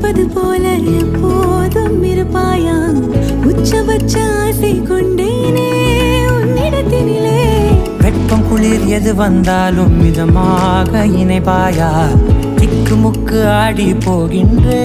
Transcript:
இருப்பது போல எப்போதும் இருப்பாயா உச்சபட்ச ஆசை கொண்டேனே உன்னிடத்தினிலே வெட்கம் குளிர் எது வந்தாலும் மிதமாக இணைப்பாயா திக்கு முக்கு ஆடி போகின்றே